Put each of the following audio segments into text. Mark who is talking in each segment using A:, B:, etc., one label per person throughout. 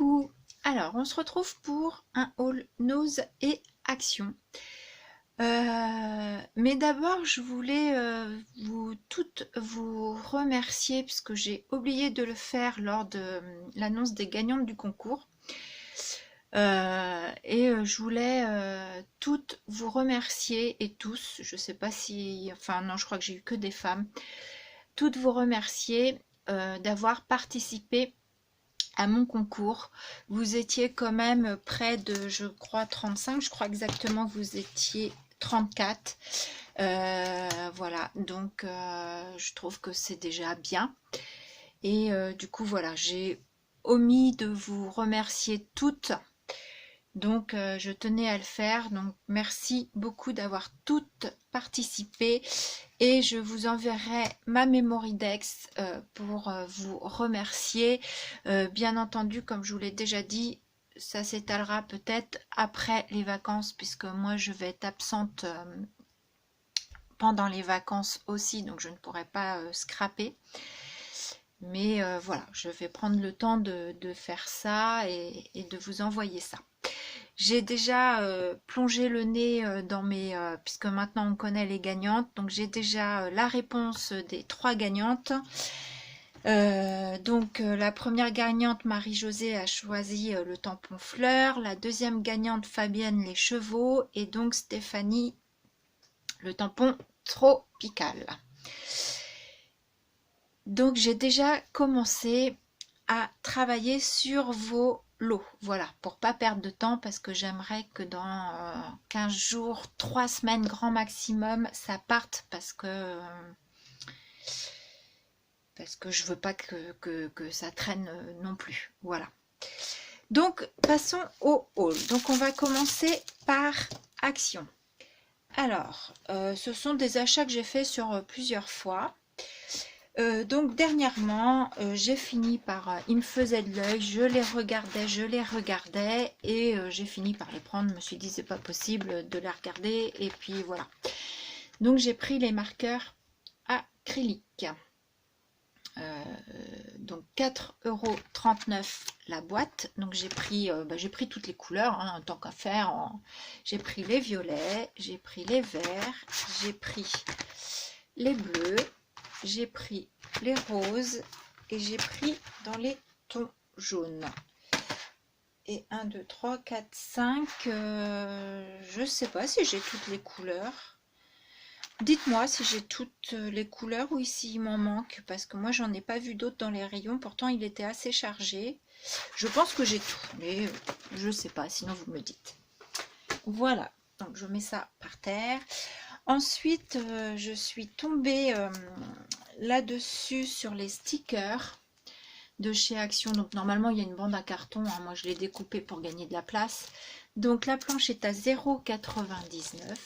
A: Coucou! Alors, on se retrouve pour un haul Nose et Action. Mais d'abord, je voulais vous toutes vous remercier puisque j'ai oublié de le faire lors de l'annonce des gagnantes du concours. Je voulais toutes vous remercier et tous, je sais pas si, enfin non, je crois que j'ai eu que des femmes, toutes vous remercier d'avoir participé à mon concours. Vous étiez quand même près de, je crois, 35, je crois exactement que vous étiez 34. Voilà, donc je trouve que c'est déjà bien. Et du coup, voilà, j'ai omis de vous remercier toutes. Donc, je tenais à le faire. Donc, merci beaucoup d'avoir toutes participé. Et je vous enverrai ma Mémoridex pour vous remercier. Bien entendu, comme je vous l'ai déjà dit, ça s'étalera peut-être après les vacances, puisque moi, je vais être absente pendant les vacances aussi. Donc, je ne pourrai pas scraper. Mais voilà, je vais prendre le temps de faire ça et de vous envoyer ça. J'ai déjà plongé le nez dans mes... puisque maintenant on connaît les gagnantes, donc j'ai déjà la réponse des 3 gagnantes. La première gagnante, Marie-Josée, a choisi le tampon fleur. La deuxième gagnante, Fabienne, les chevaux. Et donc Stéphanie, le tampon tropical. Donc j'ai déjà commencé à travailler sur vos lots, voilà, pour pas perdre de temps, parce que j'aimerais que dans 15 jours, 3 semaines grand maximum, ça parte, parce que je veux pas que ça traîne non plus, voilà. Donc passons au haul. Donc on va commencer par Action. Alors, ce sont des achats que j'ai fait sur plusieurs fois. Donc dernièrement, j'ai fini par... ils me faisaient de l'œil, je les regardais et j'ai fini par les prendre. Je me suis dit c'est pas possible de les regarder et puis voilà. Donc j'ai pris les marqueurs acryliques. Donc 4,39 € la boîte. Donc j'ai pris toutes les couleurs, hein, tant qu'à faire. J'ai pris les violets, j'ai pris les verts, j'ai pris les bleus, j'ai pris les roses et j'ai pris dans les tons jaunes. Et 1, 2, 3, 4, 5, je sais pas si j'ai toutes les couleurs. Dites-moi si j'ai toutes les couleurs ou ici il m'en manque, parce que moi j'en ai pas vu d'autres dans les rayons, pourtant il était assez chargé. Je pense que j'ai tout, mais je sais pas, sinon vous me dites. Voilà, donc je mets ça par terre. Ensuite, je suis tombée là-dessus sur les stickers de chez Action. Donc normalement, il y a une bande à carton. Hein. Moi, je l'ai découpée pour gagner de la place. Donc la planche est à 0,99 €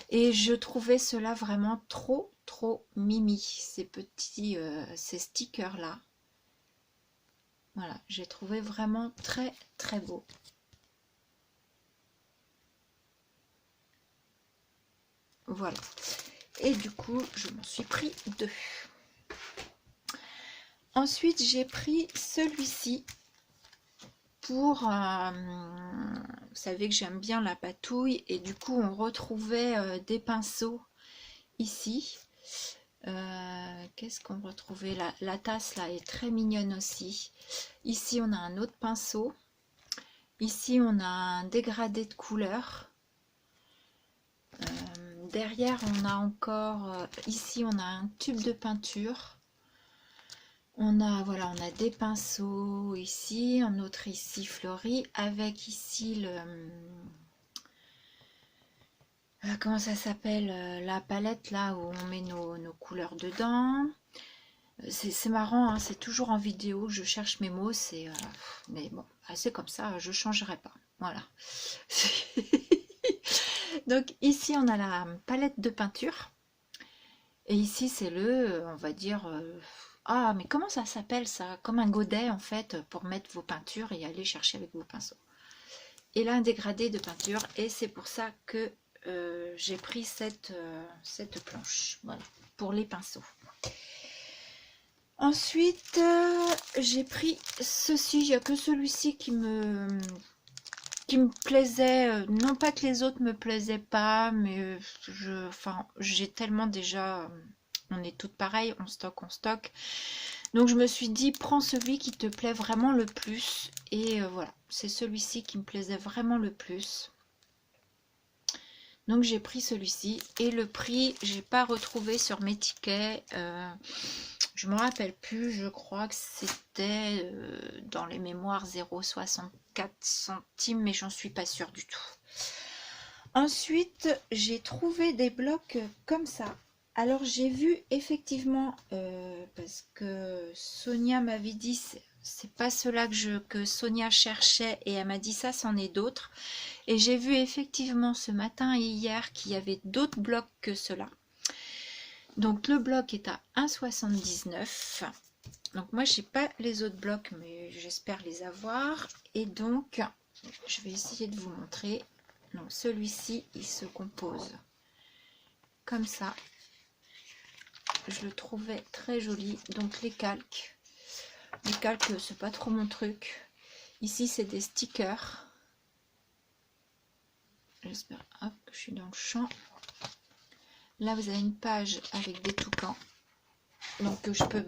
A: et je trouvais cela vraiment trop mimi. Ces petits, ces stickers-là. Voilà, j'ai trouvé vraiment très beau. Voilà. Et du coup, je m'en suis pris 2. Ensuite, j'ai pris celui-ci pour... vous savez que j'aime bien la patouille. Et du coup, on retrouvait des pinceaux ici. Qu'est-ce qu'on retrouvait? La tasse, là, est très mignonne aussi. Ici, on a un autre pinceau. Ici, on a un dégradé de couleur. Derrière, on a encore... ici, on a un tube de peinture. On a des pinceaux ici, un autre ici fleuri, avec ici le... comment ça s'appelle? La palette là où on met nos couleurs dedans. C'est marrant, hein, c'est toujours en vidéo, je cherche mes mots, mais bon, c'est comme ça, je ne changerai pas. Voilà. Donc ici, on a la palette de peinture. Et ici, c'est on va dire... ah, mais comment ça s'appelle ça? Comme un godet en fait, pour mettre vos peintures et aller chercher avec vos pinceaux. Et là, un dégradé de peinture. Et c'est pour ça que j'ai pris cette planche. Voilà, pour les pinceaux. Ensuite, j'ai pris ceci. Il n'y a que celui-ci qui me plaisait. Non pas que les autres me plaisaient pas, mais enfin, j'ai tellement déjà... on est toutes pareilles, on stocke. Donc je me suis dit, prends celui qui te plaît vraiment le plus. Et voilà, c'est celui-ci qui me plaisait vraiment le plus. Donc j'ai pris celui-ci. Et le prix, j'ai pas retrouvé sur mes tickets. Je me rappelle plus, je crois que c'était dans les mémoires 0,64 centimes, mais j'en suis pas sûre du tout. Ensuite, j'ai trouvé des blocs comme ça. Alors j'ai vu effectivement, parce que Sonia m'avait dit, c'est pas cela que Sonia cherchait, et elle m'a dit ça, c'en est d'autres. Et j'ai vu effectivement ce matin et hier qu'il y avait d'autres blocs que cela. Donc le bloc est à 1,79. Donc moi j'ai pas les autres blocs, mais j'espère les avoir. Et donc je vais essayer de vous montrer. Donc celui-ci il se compose comme ça. Je le trouvais très joli. Donc les calques c'est pas trop mon truc. Ici c'est des stickers. J'espère que je suis dans le champ. Là vous avez une page avec des toucans. Donc que je peux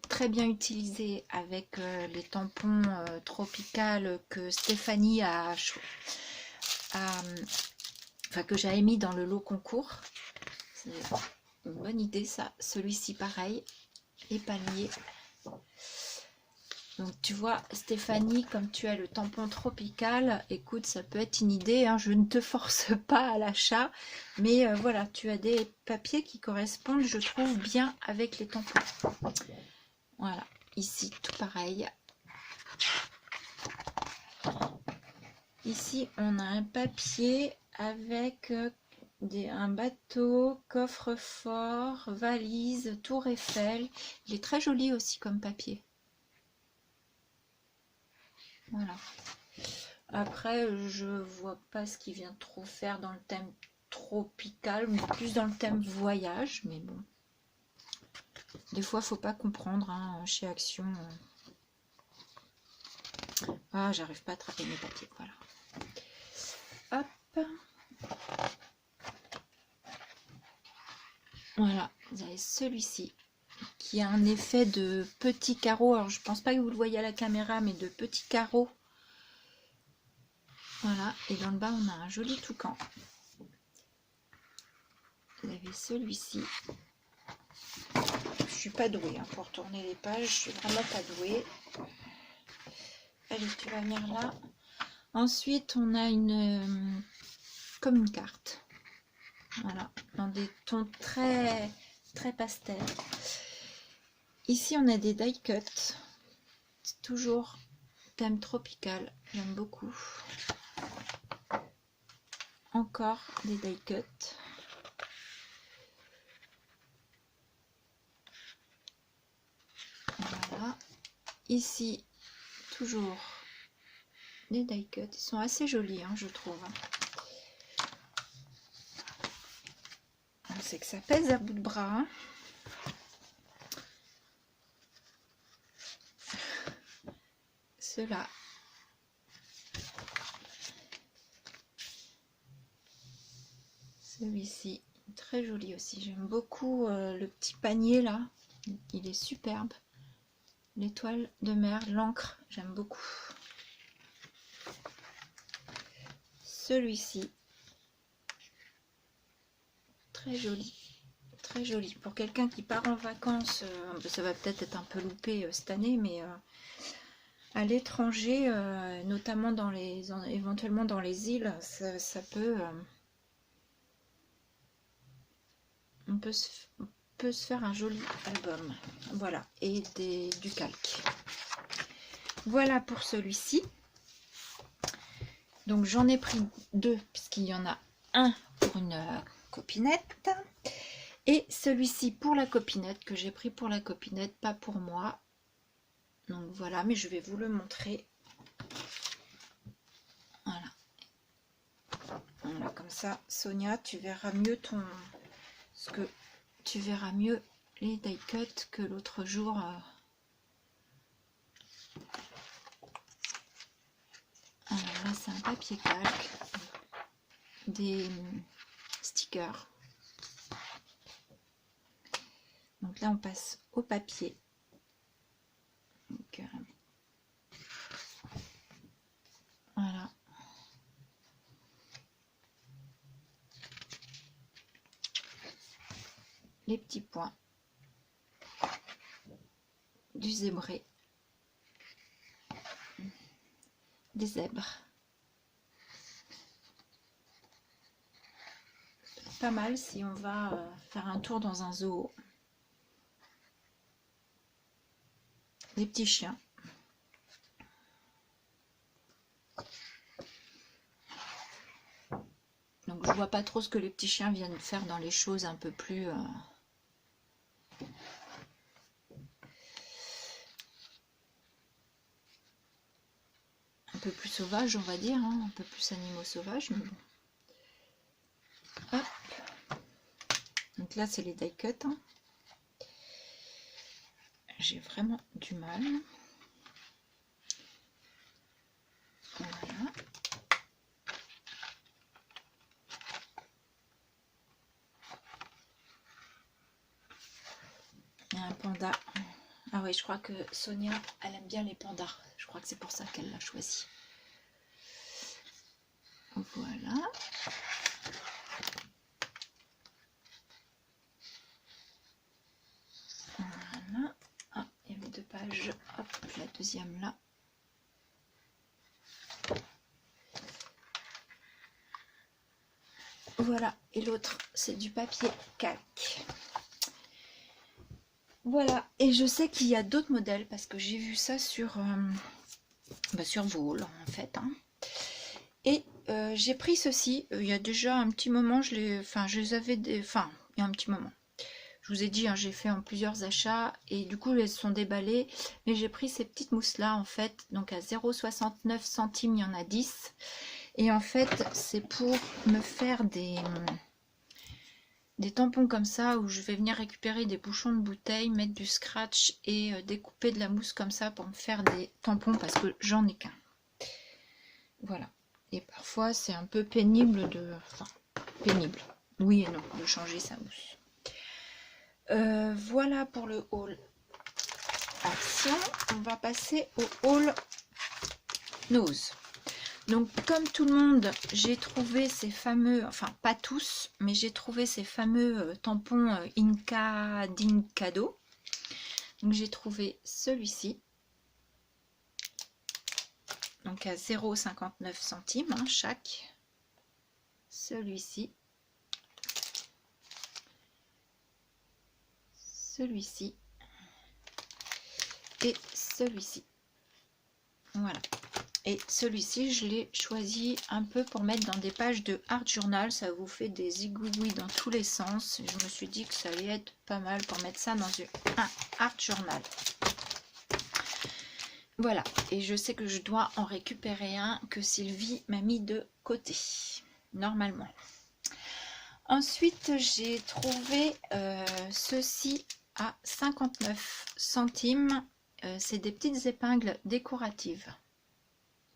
A: très bien utiliser avec les tampons Tropical que Stéphanie enfin que j'avais mis dans le lot concours. C'est une bonne idée ça. Celui-ci pareil, les palmiers. Donc tu vois Stéphanie, comme tu as le tampon Tropical, écoute, ça peut être une idée, hein, je ne te force pas à l'achat, mais voilà, tu as des papiers qui correspondent, je trouve, bien avec les tampons. Voilà, ici tout pareil. Ici on a un papier avec un bateau, coffre-fort, valise, tour Eiffel. Il est très joli aussi comme papier. Voilà. Après, je vois pas ce qu'il vient trop faire dans le thème tropical, mais plus dans le thème voyage. Mais bon, des fois, faut pas comprendre hein, chez Action. Ah, j'arrive pas à attraper mes papiers. Voilà. Hop. Voilà, vous avez celui-ci qui a un effet de petits carreaux. Alors, je pense pas que vous le voyez à la caméra, mais de petits carreaux. Voilà, et dans le bas, on a un joli toucan. Vous avez celui-ci. Je suis pas douée hein, pour tourner les pages, je suis vraiment pas douée. Allez, tu vas venir là. Ensuite, on a comme une carte. Voilà, dans des tons très pastel. Ici, on a des die cuts. C'est toujours thème tropical, j'aime beaucoup. Encore des die cuts. Voilà. Ici, toujours des die cuts. Ils sont assez jolis, hein, je trouve. C'est que ça pèse à bout de bras. Hein. Ceux-là. Celui-ci, très joli aussi. J'aime beaucoup le petit panier là. Il est superbe. L'étoile de mer, l'encre, j'aime beaucoup. Celui-ci, très joli. Très joli. Pour quelqu'un qui part en vacances, ça va peut-être être un peu loupé cette année, mais à l'étranger, notamment éventuellement dans les îles, ça peut... on peut se faire un joli album. Voilà, et du calque. Voilà pour celui-ci. Donc j'en ai pris deux, puisqu'il y en a un pour une copinette. Et celui-ci pour la copinette, que j'ai pris pour la copinette, pas pour moi. Donc voilà, mais je vais vous le montrer. Voilà. Voilà, comme ça, Sonia, tu verras mieux tu verras mieux les die cuts que l'autre jour c'est un papier calque, des stickers. Donc là on passe au papier. Donc, voilà. Les petits points du zébré, des zèbres. Pas mal si on va faire un tour dans un zoo. Des petits chiens. Donc je vois pas trop ce que les petits chiens viennent faire dans les choses un peu plus sauvages, on va dire, hein, un peu plus animaux sauvages, mais bon. Hop. Donc là c'est les die cut. Hein. J'ai vraiment du mal. Voilà. Il y a un panda. Ah oui, je crois que Sonia, elle aime bien les pandas. Je crois que c'est pour ça qu'elle l'a choisi. Voilà. Voilà. Ah, il y avait 2 pages. Hop, la deuxième là. Voilà, et l'autre, c'est du papier calque. Voilà, et je sais qu'il y a d'autres modèles parce que j'ai vu ça sur Vole en fait. Hein. Et j'ai pris ceci, il y a déjà un petit moment, je les avais, il y a un petit moment. Je vous ai dit, hein, j'ai fait en plusieurs achats et du coup elles sont déballées. Mais j'ai pris ces petites mousses là en fait, donc à 0,69 centimes, il y en a 10. Et en fait, c'est pour me faire des tampons comme ça où je vais venir récupérer des bouchons de bouteilles, mettre du scratch et découper de la mousse comme ça pour me faire des tampons parce que j'en ai qu'un. Voilà. Et parfois c'est un peu pénible pénible, oui et non, de changer sa mousse. Voilà pour le haul action. On va passer au haul nose. Donc comme tout le monde, j'ai trouvé ces fameux, enfin pas tous, mais j'ai trouvé ces fameux tampons Inca d'Incado. Donc j'ai trouvé celui-ci. Donc à 0,59 centimes hein, chaque. Celui-ci. Celui-ci. Et celui-ci. Voilà. Et celui-ci, je l'ai choisi un peu pour mettre dans des pages de art journal. Ça vous fait des zigouigouis dans tous les sens. Je me suis dit que ça allait être pas mal pour mettre ça dans un art journal. Voilà. Et je sais que je dois en récupérer un que Sylvie m'a mis de côté. Normalement. Ensuite, j'ai trouvé ceci à 59 centimes. C'est des petites épingles décoratives.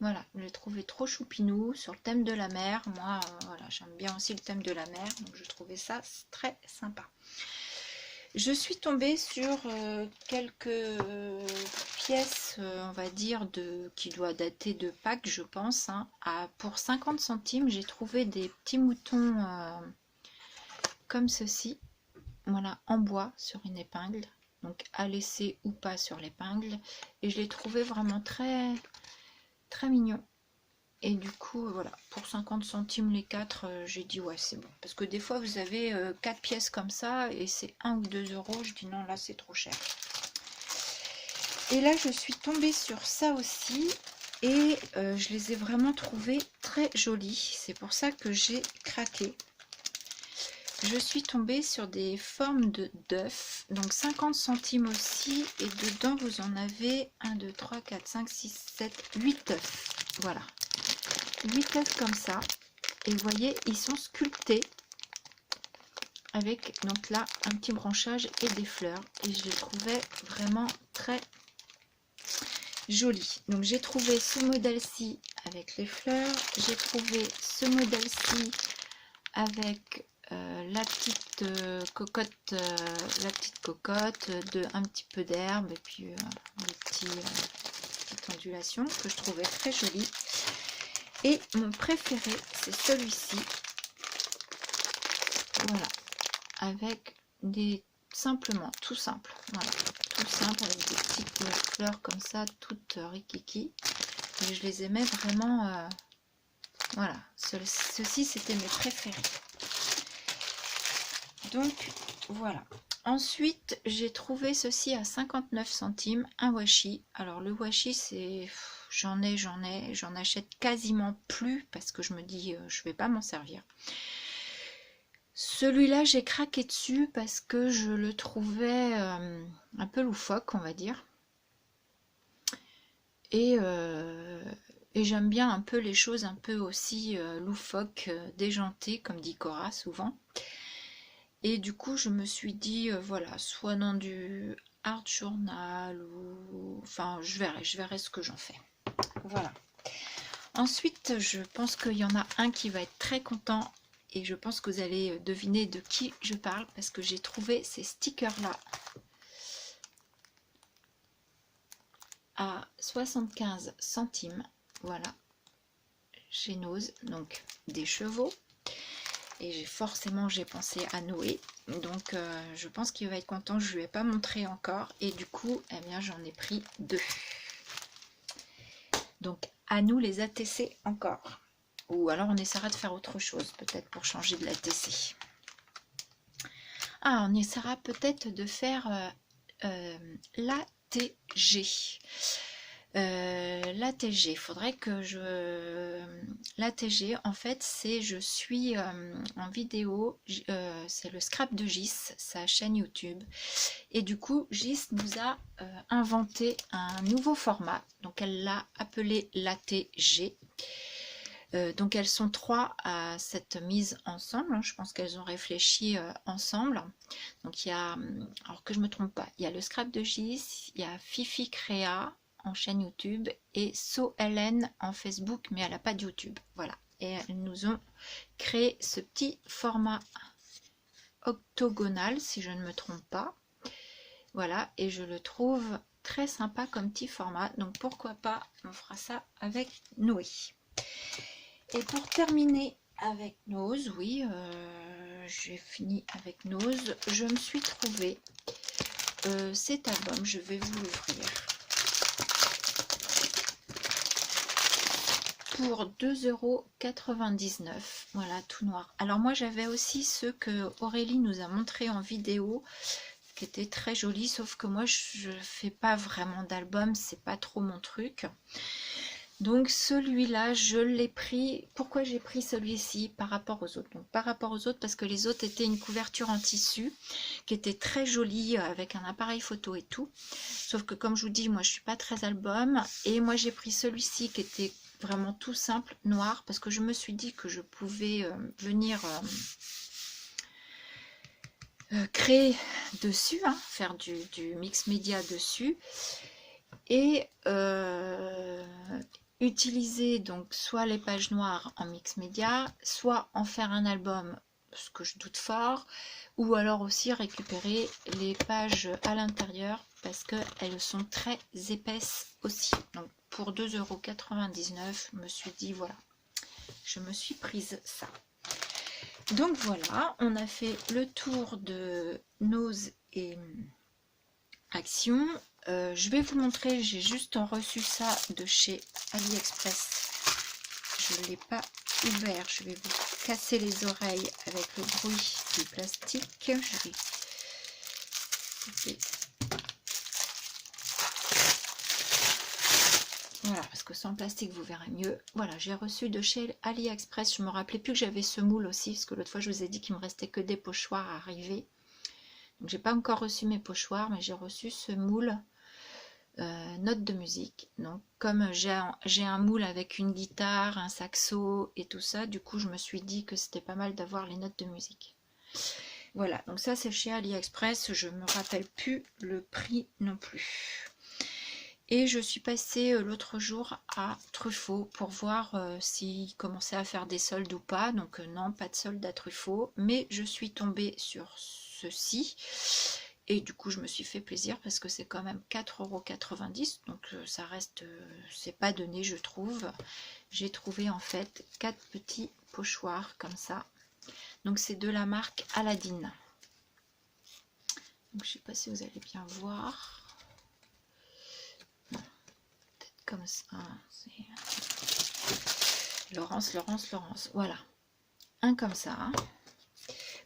A: Voilà, je l'ai trouvé trop choupinou sur le thème de la mer. Moi, voilà, j'aime bien aussi le thème de la mer, donc je trouvais ça très sympa. Je suis tombée sur quelques pièces, on va dire, qui doit dater de Pâques, je pense. Hein. Pour 50 centimes, j'ai trouvé des petits moutons comme ceci. Voilà, en bois sur une épingle. Donc à laisser ou pas sur l'épingle. Et je l'ai trouvé vraiment très mignon. Et du coup, voilà, pour 50 centimes les 4, j'ai dit ouais, c'est bon. Parce que des fois, vous avez 4 pièces comme ça et c'est 1 ou 2 euros. Je dis non, là, c'est trop cher. Et là, je suis tombée sur ça aussi. Et je les ai vraiment trouvés très jolis. C'est pour ça que j'ai craqué. Je suis tombée sur des formes d'œufs. Donc 50 centimes aussi. Et dedans, vous en avez 1, 2, 3, 4, 5, 6, 7, 8 œufs. Voilà. 8 œufs comme ça. Et vous voyez, ils sont sculptés. Avec donc là un petit branchage et des fleurs. Et je les trouvais vraiment très joli. Donc j'ai trouvé ce modèle-ci avec les fleurs, j'ai trouvé ce modèle-ci avec la petite cocotte, de un petit peu d'herbe et puis des petites ondulations que je trouvais très jolies. Et mon préféré, c'est celui-ci. Voilà, avec des simplement tout simple. Voilà, tout simple avec des petites fleurs comme ça, toutes rikiki. Et je les aimais vraiment. Voilà, ceux-ci c'était mes préférés. Donc voilà. Ensuite, j'ai trouvé ceci à 59 centimes, un washi. Alors le washi, c'est j'en achète quasiment plus parce que je me dis je vais pas m'en servir. Celui-là, j'ai craqué dessus parce que je le trouvais un peu loufoque, on va dire. Et j'aime bien un peu les choses un peu aussi loufoques, déjantées, comme dit Cora souvent. Et du coup, je me suis dit, voilà, soit dans du art journal ou... Enfin, je verrai ce que j'en fais. Voilà. Ensuite, je pense qu'il y en a un qui va être très content et je pense que vous allez deviner de qui je parle parce que j'ai trouvé ces stickers-là à 75 centimes. Voilà. Chez Nose, donc des chevaux. Et forcément, j'ai pensé à Noé. Donc, je pense qu'il va être content. Je ne lui ai pas montré encore. Et du coup, eh bien, j'en ai pris 2. Donc, à nous les ATC encore. Ou alors, on essaiera de faire autre chose, peut-être pour changer de l'ATC. Ah, on essaiera peut-être de faire l'ATG. L'ATG, il faudrait que l'ATG, en fait, c'est je suis en vidéo, c'est le scrap de Gis, sa chaîne YouTube. Et du coup, Gis nous a inventé un nouveau format. Donc, elle l'a appelé l'ATG. Donc elles sont 3 à cette mise ensemble, je pense qu'elles ont réfléchi ensemble. Donc il y a, alors que je me trompe pas, il y a le scrap de Gis, il y a Fifi Créa en chaîne YouTube et So Hélène en Facebook, mais elle n'a pas de YouTube. Voilà, et elles nous ont créé ce petit format octogonal, si je ne me trompe pas. Voilà, et je le trouve très sympa comme petit format, donc pourquoi pas, on fera ça avec Noé. Et pour terminer avec Nose, oui, j'ai fini avec Nose, je me suis trouvé cet album, je vais vous l'ouvrir, pour 2,99 €, voilà, tout noir. Alors moi j'avais aussi ceux que Aurélie nous a montré en vidéo, qui étaient très jolis, sauf que moi je fais pas vraiment d'album, c'est pas trop mon truc. Donc celui-là, je l'ai pris. Pourquoi j'ai pris celui-ci par rapport aux autres? Donc par rapport aux autres, parce que les autres étaient une couverture en tissu qui était très jolie avec un appareil photo et tout. Sauf que comme je vous dis, moi je suis pas très album. Et moi j'ai pris celui-ci qui était vraiment tout simple, noir, parce que je me suis dit que je pouvais venir créer dessus, hein, faire du mix média dessus. Et utiliser donc soit les pages noires en mix média, soit en faire un album, ce que je doute fort, ou alors aussi récupérer les pages à l'intérieur parce qu'elles sont très épaisses aussi. Donc pour 2,99 €, je me suis dit voilà, je me suis prise ça. Donc voilà, on a fait le tour de Nose et Action. Je vais vous montrer, j'ai juste reçu ça de chez AliExpress. Je ne l'ai pas ouvert, je vais vous casser les oreilles avec le bruit du plastique. Je vais... Voilà, parce que sans plastique vous verrez mieux. Voilà, j'ai reçu de chez AliExpress. Je me rappelais plus que j'avais ce moule aussi, parce que l'autre fois je vous ai dit qu'il me restait que des pochoirs à arriver. Donc j'ai pas encore reçu mes pochoirs, mais j'ai reçu ce moule. Notes de musique. Donc comme j'ai un moule avec une guitare, un saxo et tout ça, du coup je me suis dit que c'était pas mal d'avoir les notes de musique. Voilà, donc ça c'est chez AliExpress, je me rappelle plus le prix non plus. Et je suis passée l'autre jour à Truffaut pour voir s'il commençait à faire des soldes ou pas. Donc non, pas de solde à Truffaut, mais je suis tombée sur ceci. Et du coup, je me suis fait plaisir parce que c'est quand même 4,90 €. Donc ça reste, c'est pas donné, je trouve. J'ai trouvé en fait 4 petits pochoirs comme ça. Donc c'est de la marque Aladdin. Donc je sais pas si vous allez bien voir. Comme ça, c'est Laurence, voilà, un comme ça.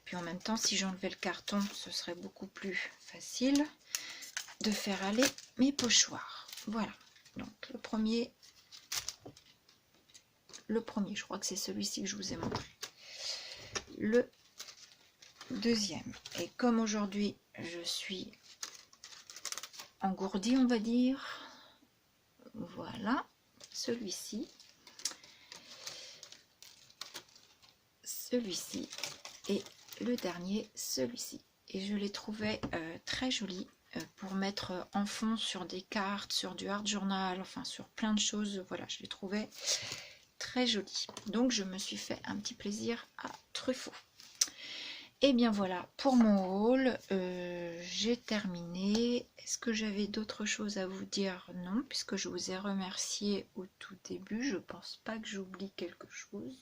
A: Puis en même temps, si j'enlevais le carton, ce serait beaucoup plus facile de faire aller mes pochoirs. Voilà, donc le premier, je crois que c'est celui-ci que je vous ai montré. Le deuxième, et comme aujourd'hui je suis engourdie, on va dire, voilà, celui-ci et le dernier, celui-ci. Et je les trouvais très jolis pour mettre en fond sur des cartes, sur du art journal, enfin sur plein de choses. Voilà, je les trouvais très jolis. Donc je me suis fait un petit plaisir à Truffaut. Et bien voilà, pour mon haul, j'ai terminé. Est-ce que j'avais d'autres choses à vous dire? Non, puisque je vous ai remercié au tout début. Je pense pas que j'oublie quelque chose.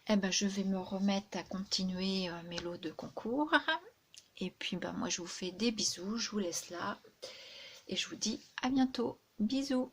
A: Eh ben, je vais me remettre à continuer mes lots de concours. Et puis ben, moi je vous fais des bisous, je vous laisse là. Et je vous dis à bientôt. Bisous.